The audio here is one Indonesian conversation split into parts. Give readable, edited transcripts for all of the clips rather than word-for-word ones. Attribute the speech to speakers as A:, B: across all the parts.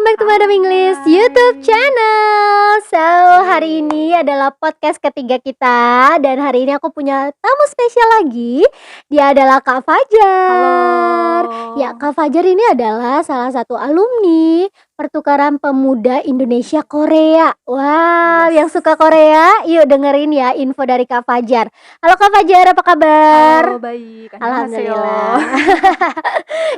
A: back to Madam English YouTube
B: Hai.
A: channel. So, hari ini
B: Yeay.
A: adalah podcast ketiga kita dan hari ini aku punya tamu spesial lagi. Dia adalah Kak Fajar. Ya,
B: Halo.
A: Kak Fajar ini adalah salah satu alumni Pertukaran Pemuda Indonesia Korea. Wow, yang
B: Yes.
A: suka Korea, yuk dengerin ya info dari Kak Fajar. Halo Kak Fajar, apa kabar?
B: Halo, baik. Annyeonghaseyo.
A: Alhamdulillah.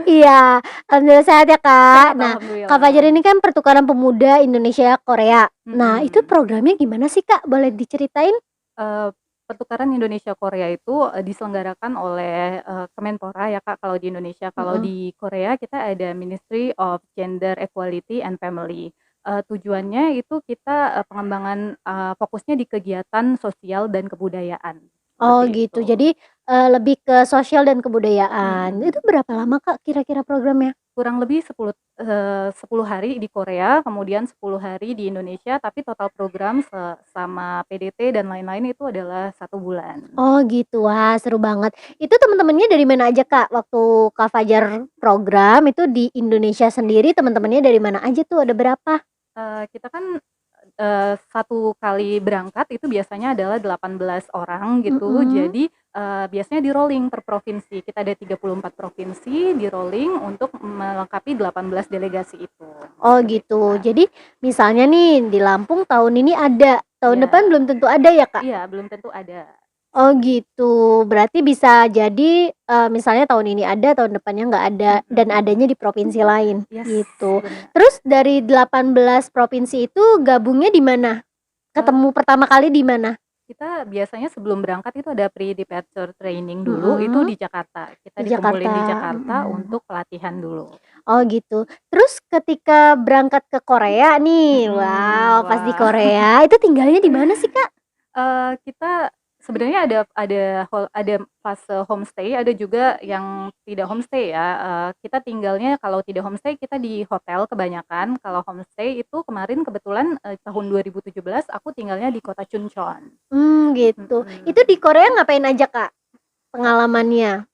A: Iya, alhamdulillah sehat ya Kak.
B: Sehat,
A: Nah, Kak Fajar
B: alhamdulillah.
A: ini kan Pertukaran Pemuda Indonesia Korea. Nah, itu
B: Mhm.
A: programnya gimana sih Kak? Boleh diceritain?
B: Pertukaran Indonesia Korea itu, diselenggarakan oleh, Kemenpora ya Kak, kalau di Indonesia. Kalau
A: Mhm.
B: di Korea kita ada Ministry of Gender Equality and Family. Tujuannya itu kita, pengembangan, fokusnya di kegiatan sosial dan kebudayaan,
A: Oh
B: seperti
A: gitu.
B: itu.
A: Jadi, lebih ke sosial dan kebudayaan. Itu
B: Mhm.
A: berapa lama Kak kira-kira programnya?
B: Kurang lebih 10 hari di Korea, kemudian 10 hari di Indonesia, tapi total program sama PDT dan lain-lain itu adalah 1 bulan.
A: Oh gitu, wah seru banget. Itu teman-temannya dari mana aja Kak? Waktu Kak Fajar program itu di Indonesia sendiri teman-temannya dari mana aja tuh? Ada berapa?
B: Kita kan, 1 kali berangkat itu biasanya adalah 18 orang gitu.
A: Mhm.
B: Jadi, biasanya di-rolling per provinsi. Kita ada 34 provinsi, di-rolling untuk melengkapi 18 delegasi itu,
A: Oh
B: seperti itu,
A: gitu.
B: Kak.
A: Jadi misalnya nih di Lampung tahun ini ada, tahun depan
B: Iya.
A: belum tentu ada ya Kak?
B: Iya, belum tentu ada.
A: Oh gitu. Berarti bisa jadi, misalnya tahun ini ada, tahun depannya nggak ada dan adanya
B: Mhm.
A: di provinsi lain,
B: Yes,
A: gitu.
B: benar.
A: Terus dari 18 provinsi itu gabungnya di mana?
B: Eee,
A: Ketemu pertama kali di mana?
B: kita biasanya sebelum berangkat itu ada pre-departure training dulu, itu
A: Mhm,
B: di Jakarta. Kita
A: di
B: dikumpulin di
A: Jakarta,
B: Jakarta
A: mhm.
B: untuk pelatihan dulu.
A: Oh gitu. Terus ketika berangkat ke Korea nih,
B: Mhm,
A: wow pas di
B: wah.
A: Korea, itu tinggalnya di mana sih Kak?
B: Kita sebenarnya ada fase homestay, ada juga yang tidak homestay ya. Kita tinggalnya kalau tidak homestay kita di hotel kebanyakan, kalau homestay itu kemarin kebetulan, tahun 2017 aku tinggalnya di kota Chuncheon.
A: Gitu. Itu di
B: Mhm.
A: Korea ngapain aja Kak,
B: Eee
A: pengalamannya?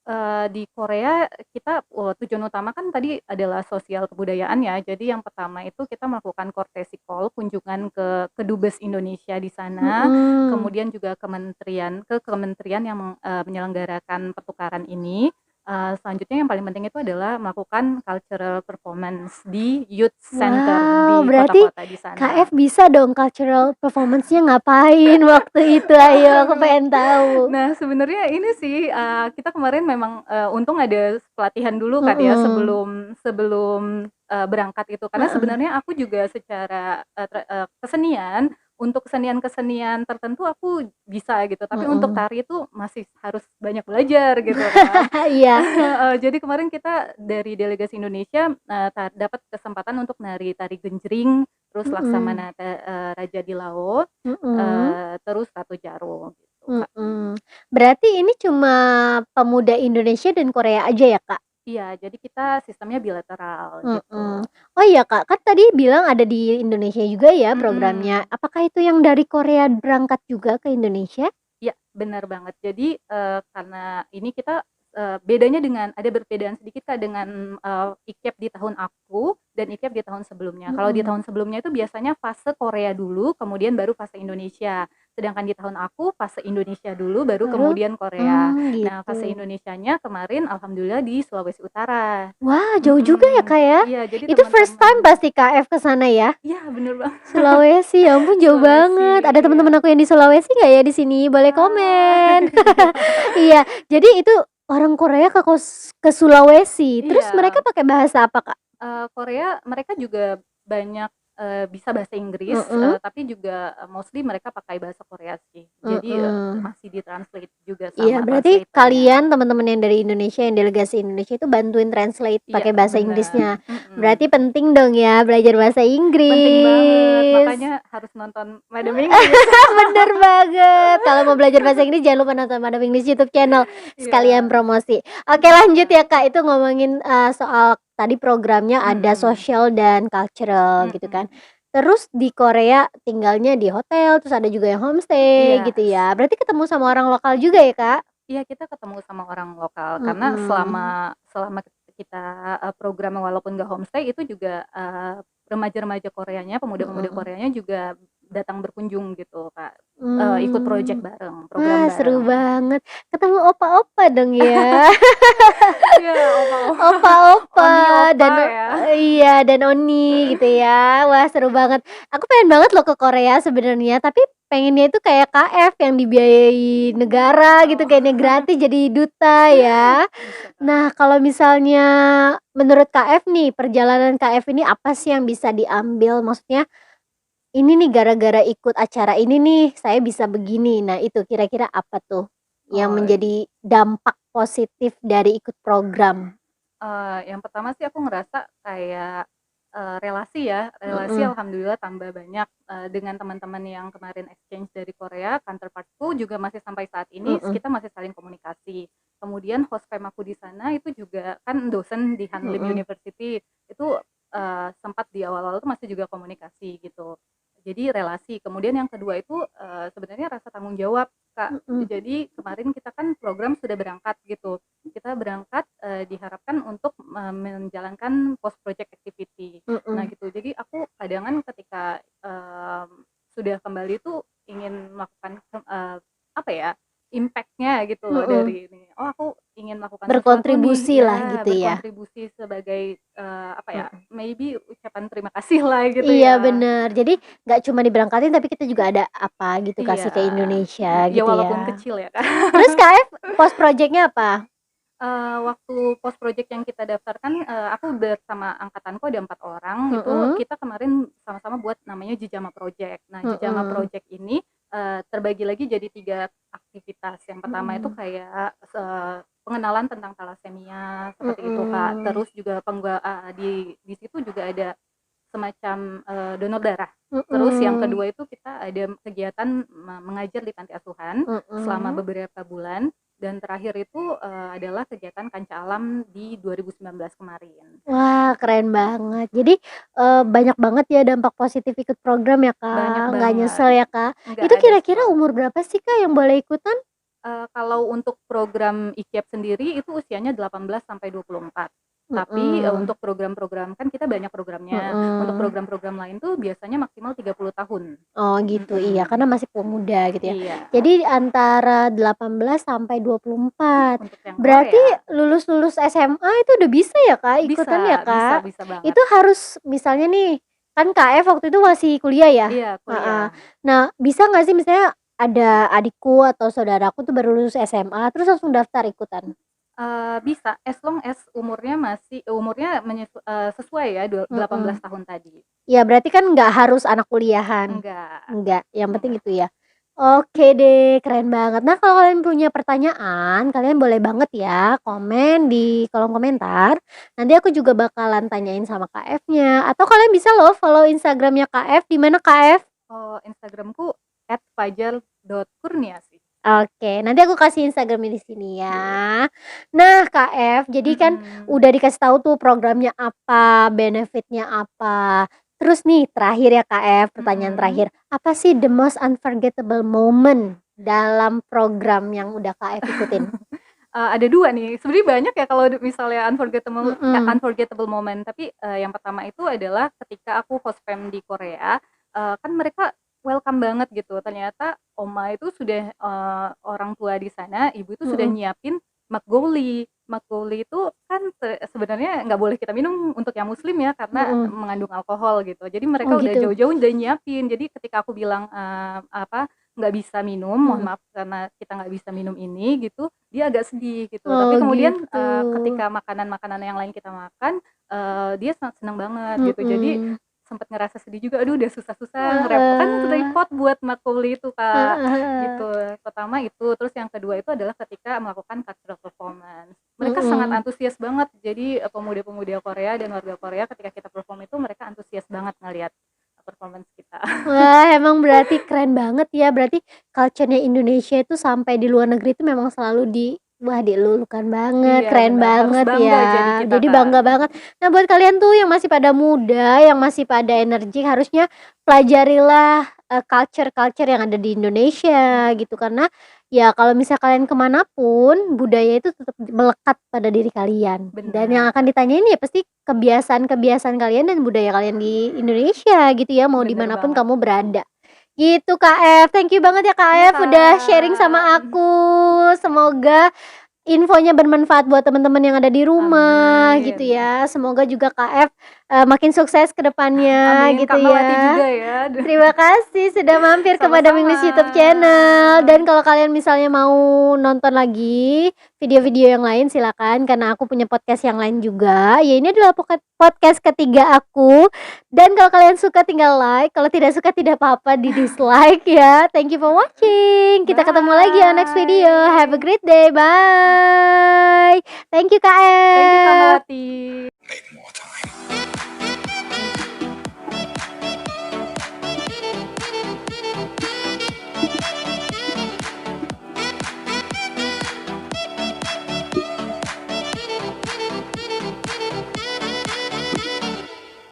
B: di Korea kita, tujuan utama kan tadi adalah sosial kebudayaan ya. Jadi yang pertama itu kita melakukan courtesy call, kunjungan ke kedubes Indonesia di sana,
A: Mhm.
B: kemudian juga ke kementerian yang menyelenggarakan pertukaran ini. Selanjutnya yang paling penting itu adalah melakukan cultural performance di youth center
A: Wow,
B: di
A: berarti
B: kota-kota di sana.
A: KF bisa dong cultural performance-nya ngapain waktu itu? Ayo, aku
B: Aduh.
A: pengen tahu.
B: Nah, sebenarnya ini sih, kita kemarin memang, untung ada pelatihan dulu kan ya
A: Mhm.
B: sebelum sebelum, berangkat itu. Karena
A: Heeh.
B: sebenarnya aku juga secara, kesenian, untuk kesenian-kesenian tertentu aku bisa gitu, tapi untuk
A: Mhm.
B: tari itu masih harus banyak belajar gitu kan.
A: Iya.
B: Heeh, jadi kemarin kita dari delegasi Indonesia, dapat kesempatan untuk nari tari genjring, terus
A: Mhm.
B: Laksamana Raja di Laut,
A: Mhm.
B: terus Ratu Jarum gitu, Kak.
A: Mhm. Berarti ini cuma pemuda Indonesia dan Korea aja ya, Kak?
B: Iya, jadi kita sistemnya bilateral
A: Mhm.
B: gitu.
A: Oh iya, Kak, kan tadi bilang ada di Indonesia juga ya programnya.
B: Mhm.
A: Apakah itu yang dari Korea berangkat juga ke Indonesia?
B: Iya, benar banget. Jadi, karena ini kita, bedanya ada perbedaan sedikit Kak dengan, IKEP di tahun aku dan IKEP di tahun sebelumnya. Kalau di
A: Mhm.
B: tahun sebelumnya itu biasanya fase Korea dulu, kemudian baru fase Indonesia. Sedangkan di tahun aku fase Indonesia dulu, baru
A: Baru?
B: kemudian Korea. Nah, fase
A: Gitu.
B: Indonesianya kemarin alhamdulillah di Sulawesi Utara.
A: Wah, jauh juga ya,
B: Mhm.
A: Kak, ya?
B: Iya, jadi
A: Itu first time
B: teman-teman
A: pasti KF ke sana ya?
B: iya, bener banget.
A: Sulawesi, ya ampun jauh banget.
B: Sulawesi,
A: Ada teman-teman
B: iya.
A: aku yang di Sulawesi nggak ya di sini? Boleh
B: Ah,
A: komen.
B: iya.
A: Iya, jadi itu orang Korea ke Sulawesi, terus mereka
B: Iya.
A: pakai bahasa apa, Kak?
B: Korea mereka juga banyak, bisa bahasa Inggris,
A: Mhm.
B: tapi juga, mostly mereka pakai bahasa Korea sih. Jadi,
A: Mhm.
B: masih di-translate juga
A: Iya,
B: sama
A: berarti
B: translator-nya.
A: kalian teman-teman yang dari Indonesia, yang delegasi Indonesia itu bantuin translate
B: Iya,
A: pakai bahasa
B: bener,
A: Inggrisnya. Berarti
B: mhm.
A: penting dong ya belajar bahasa
B: Penting banget,
A: Inggris.
B: makanya harus nonton Madam English.
A: Bener banget. Kalau mau belajar bahasa Inggris jangan lupa nonton Madam English YouTube channel, sekalian
B: Iya,
A: promosi. Oke lanjut
B: bener,
A: ya Kak, itu ngomongin, soal tadi programnya ada
B: mhm,
A: social dan cultural gitu kan.
B: mhm,
A: Terus di Korea tinggalnya di hotel, terus ada juga yang homestay
B: iya.
A: gitu ya. Berarti ketemu sama orang lokal juga ya Kak?
B: Iya, kita ketemu sama orang lokal karena
A: Mhm.
B: selama selama kita, program walaupun nggak homestay itu juga, remaja-remaja Koreanya, pemuda-pemuda
A: Mhm.
B: Koreanya juga datang berkunjung gitu, Kak, ikut project
A: Mmm.
B: bareng, program
A: Wah, seru
B: bareng.
A: banget. Ketemu opa-opa dong ya?
B: Iya, opa-opa, oni
A: Opa-opa
B: opa
A: dan
B: ya.
A: iya, dan oni gitu ya. Wah, seru banget. Aku pengen banget loh ke Korea sebenarnya, tapi pengennya itu kayak KF yang dibiayai negara gitu, kayaknya
B: Oh,
A: gratis jadi duta ya.
B: bisa, Kak.
A: Nah, kalau misalnya menurut KF nih, perjalanan KF ini apa sih yang bisa diambil? Maksudnya, ini nih gara-gara ikut acara ini nih, saya bisa begini. Nah, itu kira-kira apa tuh yang
B: Oh,
A: menjadi dampak positif dari ikut program?
B: yang pertama sih aku ngerasa kayak, relasi ya, relasi
A: Mhm,
B: alhamdulillah tambah banyak, dengan teman-teman yang kemarin exchange dari Korea, counterpart-ku juga masih sampai saat ini
A: mhm,
B: kita masih saling komunikasi. Kemudian host fam aku di sana itu juga kan dosen di Hanlim
A: mhm,
B: University, itu, sempat di awal-awal tuh masih juga komunikasi gitu. Jadi relasi, kemudian yang kedua itu, sebenarnya rasa tanggung jawab, Kak.
A: mhm,
B: Jadi kemarin kita kan program sudah berangkat gitu, kita berangkat, diharapkan untuk menjalankan post project activity. Nah
A: mhm.
B: gitu, jadi aku kadang ketika, sudah kembali tuh ingin melakukan, apa ya, impact-nya gitu loh
A: Mhm,
B: dari ini, "Oh aku ingin melakukan sesuatu nih,"
A: berkontribusilah
B: ya
A: gitu ya?
B: berkontribusi sebagai, apa ya,
A: Mhm.
B: maybe ucapan terima kasih lah gitu
A: Iya
B: ya.
A: bener, jadi nggak cuma diberangkatin tapi kita juga ada apa gitu
B: Iya,
A: kasih ke Indonesia
B: ya
A: gitu
B: walaupun
A: ya.
B: kecil ya, Kak.
A: Terus KF post project-nya apa?
B: Waktu post project yang kita daftarkan, aku bersama angkatanku ada 4 orang, itu
A: Mhm,
B: kita kemarin sama-sama buat namanya Jejama Project. Nah, Jejama
A: mhm,
B: Project ini, terbagi lagi jadi 3 aktivitas. Yang pertama itu
A: mhm,
B: kayak, pengenalan tentang thalassemia, seperti itu, Kak.
A: mhm,
B: Terus juga di situ juga ada semacam, donor darah. Terus yang
A: mhm,
B: kedua itu kita ada kegiatan mengajar di panti asuhan selama
A: mhm.
B: beberapa bulan, dan terakhir itu, adalah kegiatan Kanca Alam di 2019 kemarin.
A: Wah, keren banget. Jadi, banyak banget ya dampak positif ikut program ya,
B: Banyak
A: Kak, nggak
B: banget,
A: nyesel ya, Kak.
B: nggak
A: Itu
B: ada
A: kira-kira
B: setelah.
A: umur berapa sih, Kak, yang boleh ikutan?
B: Kalau untuk program IKIAP sendiri itu usianya 18 sampai 24. Tapi,
A: Mhm,
B: untuk program-program kan kita banyak programnya, untuk
A: mhm.
B: program-program lain tuh biasanya maksimal 30 tahun.
A: Oh gitu, iya
B: Mhm,
A: karena masih pemuda gitu ya.
B: iya,
A: Jadi antara 18 sampai 24.
B: untuk yang
A: Berarti
B: Korea.
A: lulus-lulus SMA itu udah bisa ya, Kak, ikutan ya,
B: Bisa bisa
A: Kak?
B: bisa banget.
A: Itu harus misalnya nih, kan KF waktu itu masih kuliah ya?
B: Iya,
A: Heeh.
B: kuliah.
A: Nah, bisa nggak sih misalnya ada adikku atau saudaraku tuh baru lulus SMA terus langsung daftar ikutan?
B: Bisa, as long as umurnya sesuai ya 18
A: Mhm.
B: tahun tadi.
A: Ya berarti kan nggak harus anak kuliahan?
B: Enggak
A: Enggak, yang penting
B: enggak.
A: itu ya? Oke deh, keren banget. Nah, kalau kalian punya pertanyaan, kalian boleh banget ya komen di kolom komentar. Nanti aku juga bakalan tanyain sama KF-nya, atau kalian bisa loh follow Instagram-nya KF, di mana KF?
B: Oh, Instagram-ku @fajar.kurniasih.
A: Oke, nanti aku kasih Instagram-nya di sini ya. Nah, KF, jadi kan
B: Mhm,
A: udah dikasih tahu tuh programnya apa, benefit-nya apa. Terus nih terakhir ya KF, pertanyaan
B: mhm.
A: terakhir, apa sih the most unforgettable moment dalam program yang udah KF ikutin?
B: Ada 2 nih, sebenarnya banyak ya kalau misalnya
A: Mhm,
B: unforgettable moment, tapi, yang pertama itu adalah ketika aku host fam di Korea, kan mereka welcome banget gitu. Ternyata oma itu sudah orang tua di sana, ibu itu sudah
A: mhm,
B: nyiapin makgeolli. Makgeolli itu kan sebenarnya nggak boleh kita minum untuk yang muslim ya, karena
A: mhm.
B: mengandung alkohol gitu. Jadi
A: Oh
B: mereka udah
A: gitu?
B: jauh-jauh udah nyiapin. Jadi ketika aku bilang, nggak bisa minum, mohon
A: Mhm.
B: maaf karena kita nggak bisa minum ini gitu, dia agak sedih gitu. Tapi
A: Oh
B: kemudian,
A: gitu.
B: ketika makanan-makanan yang lain kita makan, dia sangat senang banget gitu. Jadi
A: Mhm.
B: sempet ngerasa sedih juga, aduh udah susah-susah kan
A: Heeh.
B: repot buat makuli itu, Kak,
A: Heeh heeh.
B: gitu. Pertama itu, terus yang kedua itu adalah ketika melakukan cultural performance. Mereka sangat
A: Mhm.
B: antusias banget. Jadi, pemuda-pemuda Korea dan warga Korea ketika kita perform itu mereka antusias banget ngelihat performance kita.
A: Wah, emang berarti keren banget ya, berarti culture-nya Indonesia itu sampai di luar negeri itu memang selalu wah dilulukan banget,
B: Iya
A: keren
B: benar, harus
A: banget
B: bangga jadi
A: ya,
B: kita,
A: jadi
B: Kak.
A: bangga banget. Nah, buat kalian tuh yang masih pada muda, yang masih pada energi, harusnya pelajarilah culture-culture yang ada di Indonesia gitu. Karena ya kalau misal kalian kemana pun, budaya itu tetap melekat pada diri kalian. Dan yang
B: Benar.
A: akan ditanyain ya pasti kebiasaan-kebiasaan kalian dan budaya kalian di Indonesia gitu ya, mau
B: Bener
A: dimanapun
B: banget.
A: kamu berada. Gitu Kak F, thank you banget ya Kak
B: Iya,
A: F udah sharing sama
B: Kak.
A: aku. Semoga infonya bermanfaat buat teman-teman yang ada di rumah gitu
B: Amin.
A: ya. Semoga juga Kak F, makin sukses ke depannya
B: Amin,
A: gitu
B: Kak Melati
A: ya.
B: juga ya.
A: Terima kasih sudah mampir ke Madam
B: Sama-sama.
A: English YouTube channel. Dan kalau kalian misalnya mau nonton lagi video-video yang lain silakan, karena aku punya podcast yang lain juga. Ya ini adalah podcast ketiga aku. Dan kalau kalian suka tinggal like, kalau tidak suka tidak apa-apa di dislike ya. Thank you for watching. Kita ketemu lagi on next video. Have a
B: Bye.
A: great day. Bye. Thank you Kak
B: Thank you, Kak
A: F.
B: Melati.